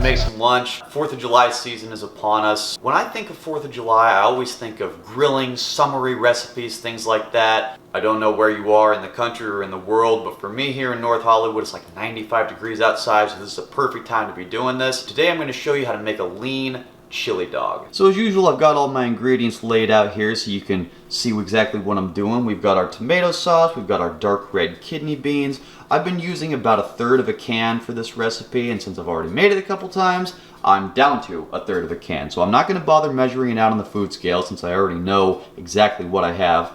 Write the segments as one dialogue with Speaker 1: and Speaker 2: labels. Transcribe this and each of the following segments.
Speaker 1: make some lunch. 4th of July season is upon us. When I think of 4th of July, I always think of grilling, summery recipes, things like that. I don't know where you are in the country or in the world, but for me here in North Hollywood, it's like 95 degrees outside, so this is a perfect time to be doing this. Today I'm going to show you how to make a lean chili dog. So as usual, I've got all my ingredients laid out here so you can see exactly what I'm doing. We've got our tomato sauce, we've got our dark red kidney beans. I've been using about 1/3 of a can for this recipe, and since I've already made it a couple times, I'm down to 1/3 of a can. So I'm not going to bother measuring it out on the food scale since I already know exactly what I have.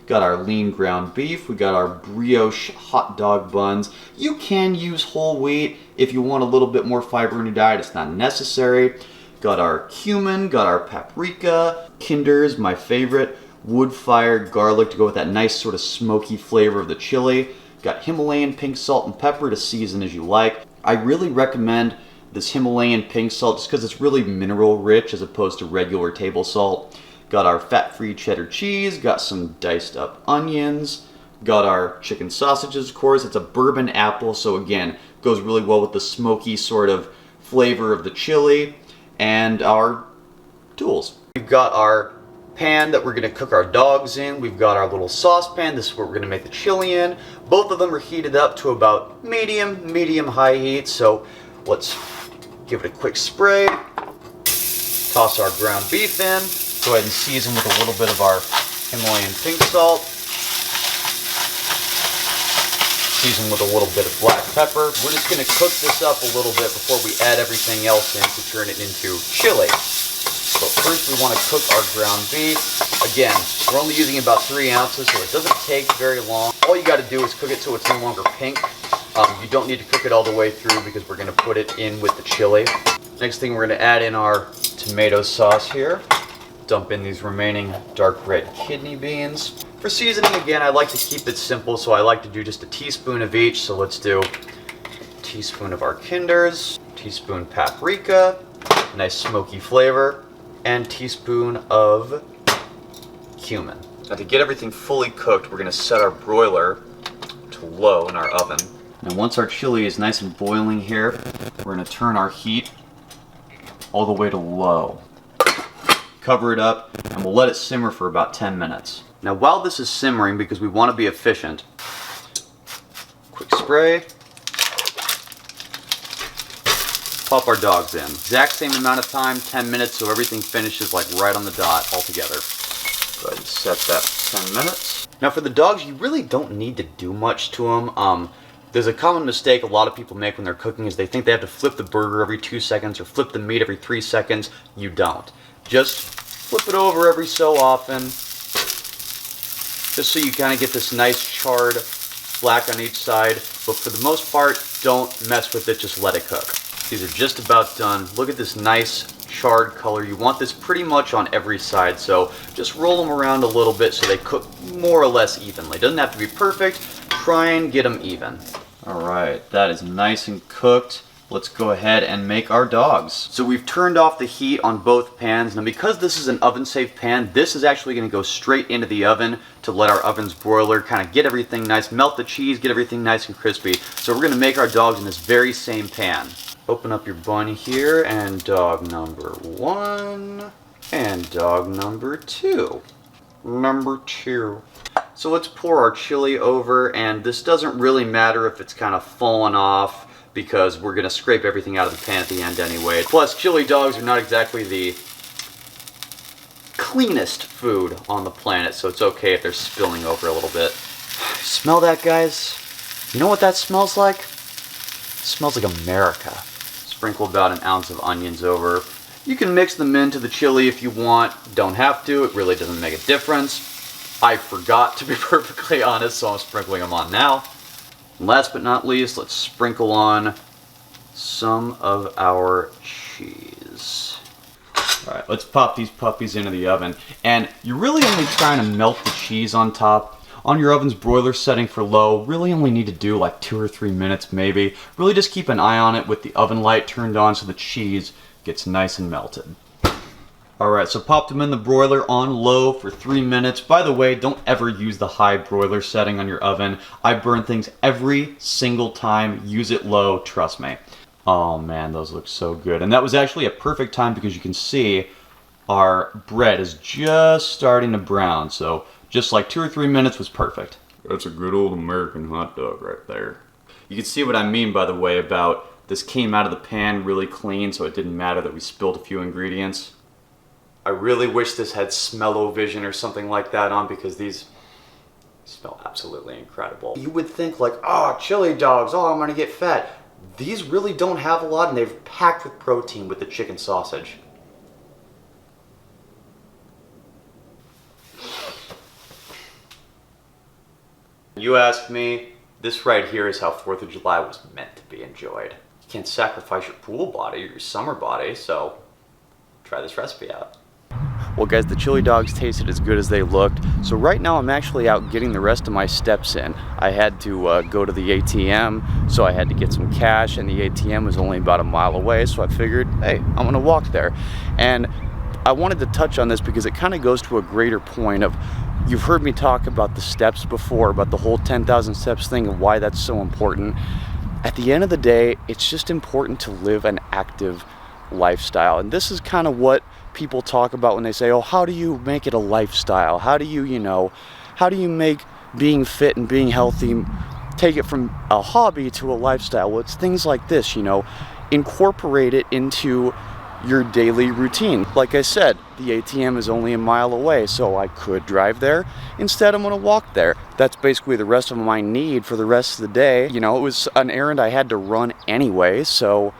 Speaker 1: Got our lean ground beef, we got our brioche hot dog buns. You can use whole wheat if you want a little bit more fiber in your diet, it's not necessary. Got our cumin, got our paprika, Kinder's, my favorite, wood-fired garlic to go with that nice sort of smoky flavor of the chili. Got Himalayan pink salt and pepper to season as you like. I really recommend this Himalayan pink salt just because it's really mineral rich as opposed to regular table salt. Got our fat-free cheddar cheese, got some diced up onions, got our chicken sausages, of course. It's a bourbon apple, so again, goes really well with the smoky sort of flavor of the chili. And our tools. We've got our pan that we're going to cook our dogs in. We've got our little saucepan. This is where we're going to make the chili in. Both of them are heated up to about medium-high heat. So let's give it a quick spray. Toss our ground beef in. Go ahead and season with a little bit of our Himalayan pink salt. Season with a little bit of black pepper. We're just going to cook this up a little bit before we add everything else in to turn it into chili. So first we want to cook our ground beef. Again, we're only using about 3 ounces, so it doesn't take very long. All you got to do is cook it so it's no longer pink. You don't need to cook it all the way through because we're going to put it in with the chili. Next thing, we're going to add in our tomato sauce here. Dump in these remaining dark red kidney beans. For seasoning, again, I like to keep it simple, so I like to do just a teaspoon of each. So let's do a teaspoon of our Kinder's, teaspoon paprika, nice smoky flavor, and teaspoon of cumin. Now to get everything fully cooked, we're going to set our broiler to low in our oven. Now once our chili is nice and boiling here, we're going to turn our heat all the way to low. Cover it up, and we'll let it simmer for about 10 minutes. Now while this is simmering, because we want to be efficient, quick spray, pop our dogs in. Exact same amount of time, 10 minutes, so everything finishes like right on the dot all together. Go ahead and set that for 10 minutes. Now for the dogs, you really don't need to do much to them. There's a common mistake a lot of people make when they're cooking is they think they have to flip the burger every 2 seconds or flip the meat every 3 seconds. You don't. Just flip it over every so often, just so you kind of get this nice charred black on each side. But for the most part, don't mess with it, just let it cook. These are just about done. Look at this nice charred color. You want this pretty much on every side, so just roll them around a little bit so they cook more or less evenly. It doesn't have to be perfect, try and get them even. Alright, that is nice and cooked. Let's go ahead and make our dogs. So we've turned off the heat on both pans. Now because this is an oven-safe pan, this is actually going to go straight into the oven to let our oven's broiler kind of get everything nice, melt the cheese, get everything nice and crispy. So we're going to make our dogs in this very same pan. Open up your bun here, and dog number 1, and dog number 2. Number 2. So let's pour our chili over, and this doesn't really matter if it's kind of fallen off, because we're going to scrape everything out of the pan at the end anyway. Plus, chili dogs are not exactly the cleanest food on the planet, so it's okay if they're spilling over a little bit. Smell that, guys? You know what that smells like? It smells like America. Sprinkle about 1 ounce of onions over. You can mix them into the chili if you want. Don't have to. It really doesn't make a difference. I forgot, to be perfectly honest, so I'm sprinkling them on now. Last but not least, let's sprinkle on some of our cheese. Alright, let's pop these puppies into the oven. And you're really only trying to melt the cheese on top. On your oven's broiler setting for low, really only need to do like 2 or 3 minutes maybe. Really just keep an eye on it with the oven light turned on so the cheese gets nice and melted. Alright, so popped them in the broiler on low for 3 minutes. By the way, don't ever use the high broiler setting on your oven. I burn things every single time. Use it low, trust me. Oh man, those look so good. And that was actually a perfect time because you can see our bread is just starting to brown. So just like 2 or 3 minutes was perfect. That's a good old American hot dog right there. You can see what I mean, by the way, about this came out of the pan really clean, so it didn't matter that we spilled a few ingredients. I really wish this had smell-o-vision or something like that on, because these smell absolutely incredible. You would think like, oh, chili dogs, oh, I'm gonna get fat. These really don't have a lot, and they're packed with protein with the chicken sausage. You ask me, this right here is how 4th of July was meant to be enjoyed. You can't sacrifice your pool body or your summer body, so try this recipe out. Well guys, the chili dogs tasted as good as they looked, so right now I'm actually out getting the rest of my steps in. I had to go to the ATM, so I had to get some cash, and the ATM was only about a mile away, so I figured, hey, I'm gonna walk there. And I wanted to touch on this because it kind of goes to a greater point of, you've heard me talk about the steps before, about the whole 10,000 steps thing and why that's so important. At the end of the day, it's just important to live an active lifestyle. And this is kind of what people talk about when they say, oh, how do you make it a lifestyle? How do you, how do you make being fit and being healthy, take it from a hobby to a lifestyle? Well, it's things like this, incorporate it into your daily routine. Like I said, the ATM is only a mile away, so I could drive there. Instead, I'm gonna walk there. That's basically the rest of my need for the rest of the day. It was an errand I had to run anyway, so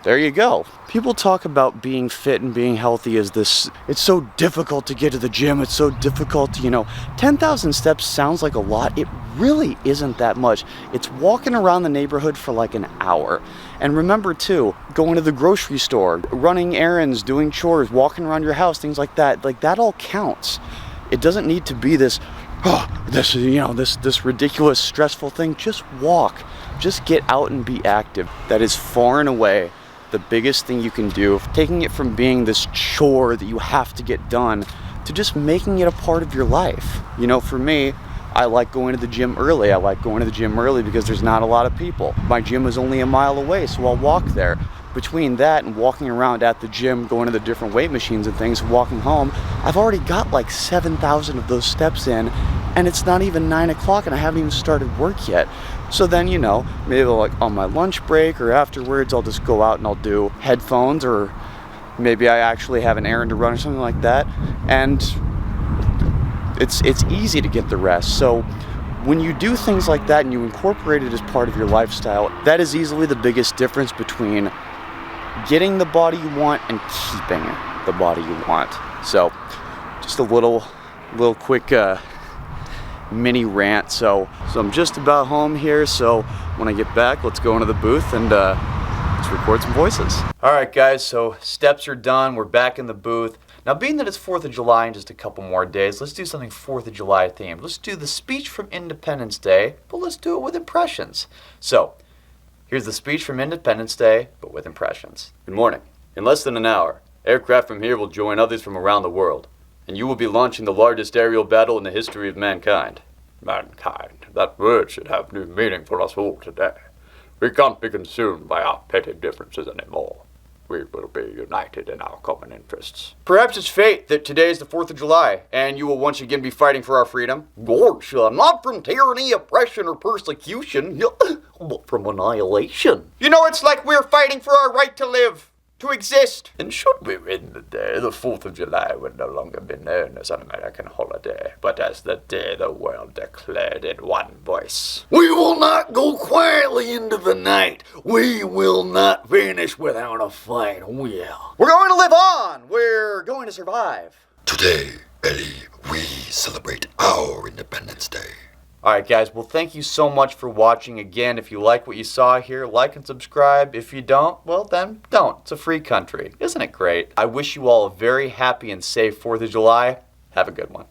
Speaker 1: there you go. People talk about being fit and being healthy as this, it's so difficult to get to the gym, it's so difficult to, 10,000 steps sounds like a lot. It really isn't that much. It's walking around the neighborhood for like an hour. And remember too, going to the grocery store, running errands, doing chores, walking around your house, things like that all counts. It doesn't need to be this, this ridiculous, stressful thing. Just walk, just get out and be active. That is far and away the biggest thing you can do, taking it from being this chore that you have to get done to just making it a part of your life. For me, I like going to the gym early. I like going to the gym early because there's not a lot of people. My gym is only a mile away, so I'll walk there. Between that and walking around at the gym, going to the different weight machines and things, walking home, I've already got like 7,000 of those steps in, and it's not even 9 o'clock and I haven't even started work yet. So then, maybe like on my lunch break or afterwards, I'll just go out and I'll do headphones, or maybe I actually have an errand to run or something like that. And it's easy to get the rest. So when you do things like that and you incorporate it as part of your lifestyle, that is easily the biggest difference between getting the body you want and keeping the body you want. So just a little quick mini rant. So I'm just about home here, so when I get back, let's go into the booth and let's record some voices. Alright guys, so steps are done, we're back in the booth. Now being that it's 4th of July in just a couple more days, let's do something 4th of July themed. Let's do the speech from Independence Day, but let's do it with impressions. So, here's the speech from Independence Day, but with impressions. Good morning. In less than an hour, aircraft from here will join others from around the world, and you will be launching the largest aerial battle in the history of mankind. Mankind. That word should have new meaning for us all today. We can't be consumed by our petty differences anymore. We will be united in our common interests. Perhaps it's fate that today is the 4th of July, and you will once again be fighting for our freedom. Gorsha, not from tyranny, oppression, or persecution, but from annihilation. It's like we're fighting for our right to live, to exist. And should we win the day, the 4th of July will no longer be known as an American holiday, but as the day the world declared in one voice. We will not go quietly into the night. We will not vanish without a fight. We're going to live on. We're going to survive.
Speaker 2: Today, Ellie, we celebrate our Independence Day.
Speaker 1: Alright guys, well thank you so much for watching. Again, if you like what you saw here, like and subscribe. If you don't, well then don't. It's a free country. Isn't it great? I wish you all a very happy and safe 4th of July. Have a good one.